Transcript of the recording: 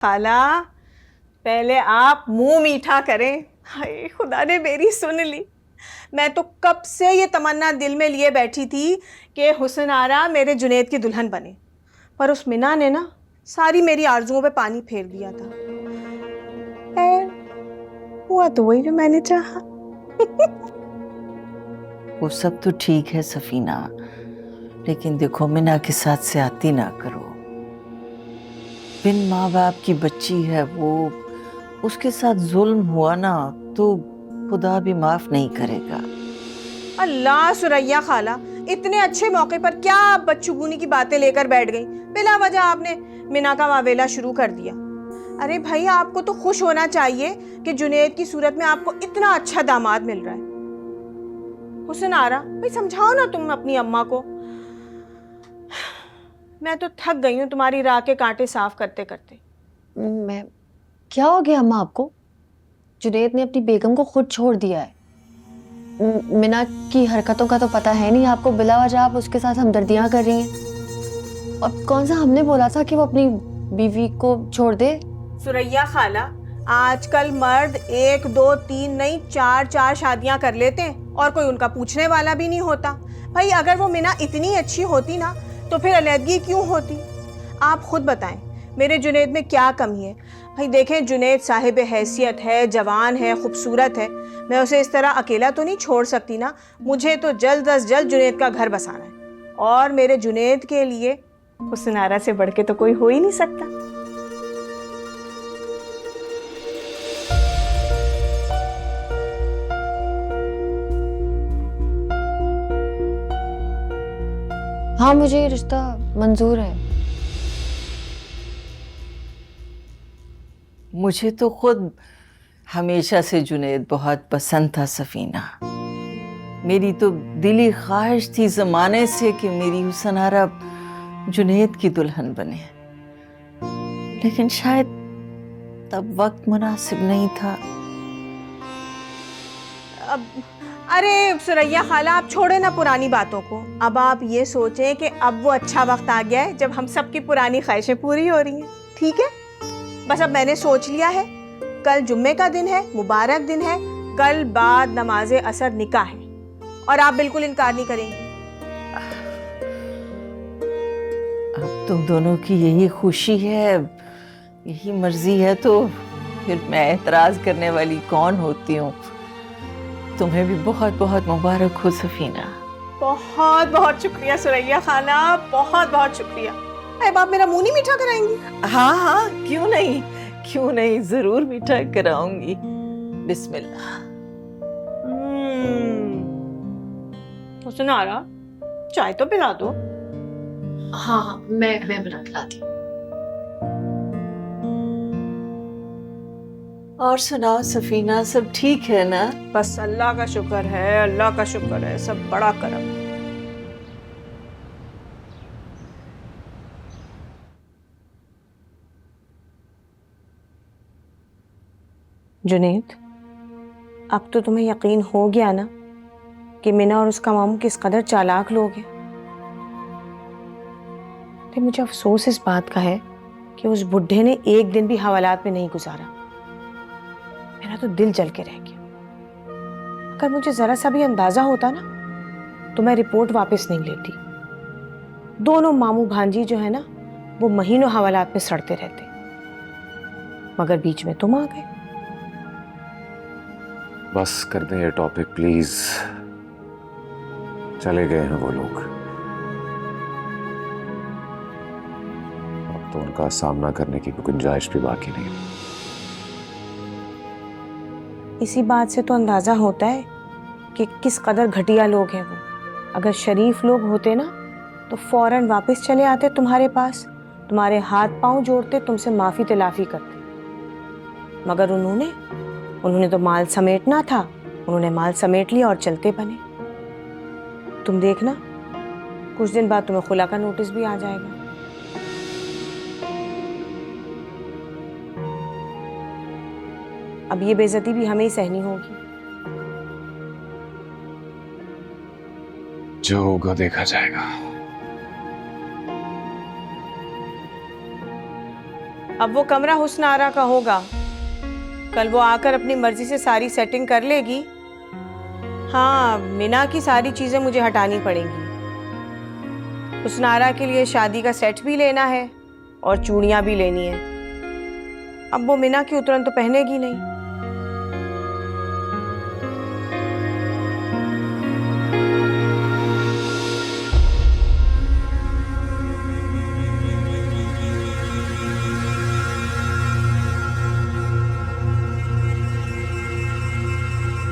खाला, पहले आप मुंह मीठा करें। हाय खुदा ने मेरी सुन ली। मैं तो कब से ये तमन्ना दिल में लिए बैठी थी कि हुस्न आरा मेरे जुनैद की दुल्हन बने, पर उस मिना ने ना सारी मेरी आरजुओं पे पानी फेर दिया था। हुआ तो वही जो मैंने चाहा। वो सब तो ठीक है सफीना, लेकिन देखो मिना के साथ ज्यादती ना करो। बिन माँ बाप की बच्ची है वो, उसके साथ जुल्म हुआ ना तो खुदा भी माफ नहीं करेगा। अल्लाह सुरैया खाला, इतने अच्छे मौके पर क्या आप बदशगुनी की बातें लेकर बैठ गई? बिला वजह आपने मिना का वावेला शुरू कर दिया। अरे भाई, आपको तो खुश होना चाहिए कि जुनैद की सूरत में आपको इतना अच्छा दामाद मिल रहा है। हुस्न आरा भाई, समझाओ ना तुम अपनी अम्मा को। मैं तो थक गई हूँ तुम्हारी राह के कांटे साफ करते करते। मैं क्या हो गया अम्मा आपको? जुनैद ने अपनी बेगम को खुद छोड़ दिया है। मिना की हरकतों का तो पता है नहीं आपको, बिला वजह आप उसके साथ हमदर्दियां कर रही हैं। और कौन सा हमने बोला था कि वो अपनी बीवी को छोड़ दे? सुरैया खाला, आजकल मर्द 1 2 3 नहीं 4 4 शादियां कर लेते हैं और कोई उनका पूछने वाला भी नहीं होता। भाई अगर वो मिना इतनी अच्छी होती ना तो फिर अलैदगी क्यों होती? आप खुद बताएं, मेरे जुनैद में क्या कमी है? भाई देखें, जुनैद साहिब हैसियत है, जवान है, खूबसूरत है। मैं उसे इस तरह अकेला तो नहीं छोड़ सकती ना। मुझे तो जल्द अज जल्द जुनैद का घर बसाना है, और मेरे जुनैद के लिए हुस्न आरा से बढ़ के तो कोई हो ही नहीं सकता। हाँ, मुझे ये रिश्ता मंजूर है। मुझे तो खुद हमेशा से जुनैद बहुत पसंद था सफीना। मेरी तो दिली ख्वाहिश थी जमाने से कि मेरी हुस्न आरा जुनैद की दुल्हन बने, लेकिन शायद तब वक्त मुनासिब नहीं था। अब अरे सुरैया खाला, आप छोड़े ना पुरानी बातों को। अब आप ये सोचें कि अब वो अच्छा वक्त आ गया है जब हम सबकी पुरानी ख्वाहिशें पूरी हो रही हैं। ठीक है, बस अब मैंने सोच लिया है, कल जुम्मे का दिन है, मुबारक दिन है। कल बाद नमाज असर निकाह है, और आप बिल्कुल इनकार नहीं करेंगी। अब तुम दोनों की यही खुशी है, यही मर्जी है, तो फिर मैं एतराज करने वाली कौन होती हूँ। तुम्हें भी बहुत बहुत मुबारक हो सफीना। बहुत बहुत शुक्रिया सुरैया खाला, बहुत बहुत शुक्रिया। अब आप मेरा मुंह नहीं मीठा कराएंगी? हाँ हाँ, क्यों नहीं, क्यों नहीं, जरूर मीठा कराऊंगी। बिस्मिल्लाह। हुस्न आरा, चाय तो पिला दो। हाँ हाँ, मैं बना के लाती हूँ। और सुनाओ सफीना, सब ठीक है ना? बस अल्लाह का शुक्र है, अल्लाह का शुक्र है, सब बड़ा करम। जुनैद, अब तो तुम्हें यकीन हो गया ना कि मिना और उसका मामू किस कदर चालाक लोग हैं। तो मुझे अफसोस इस बात का है कि उस बुढ़े ने एक दिन भी हवालात में नहीं गुजारा। मेरा तो दिल जल के रह गया। अगर मुझे जरा सा भी अंदाजा होता ना तो मैं रिपोर्ट वापस नहीं लेती। दोनों मामू भांजी जो है ना, वो महीनों हवालात में सड़ते रहते, मगर बीच में तुम आ गए। बस कर दें ये टॉपिक प्लीज। चले गए हैं वो लोग, अब तो उनका सामना करने की कोई गुंजाइश भी बाकी नहीं। इसी बात से तो अंदाजा होता है कि किस कदर घटिया लोग हैं वो। अगर शरीफ लोग होते ना तो फौरन वापस चले आते तुम्हारे पास, तुम्हारे हाथ पांव जोड़ते, तुमसे माफी तिलाफी करते। मगर उन्होंने तो माल समेटना था, उन्होंने माल समेट लिया और चलते बने। तुम देखना, कुछ दिन बाद तुम्हें खुला का नोटिस भी आ जाएगा। अब ये बेइज्जती भी हमें ही सहनी होगी। जो होगा देखा जाएगा। अब वो कमरा हुस्न आरा का होगा, कल वो आकर अपनी मर्जी से सारी सेटिंग कर लेगी। हाँ, मिना की सारी चीज़ें मुझे हटानी पड़ेंगी। हुस्न आरा के लिए शादी का सेट भी लेना है और चूड़ियाँ भी लेनी है। अब वो मिना की उतरन तो पहनेगी नहीं।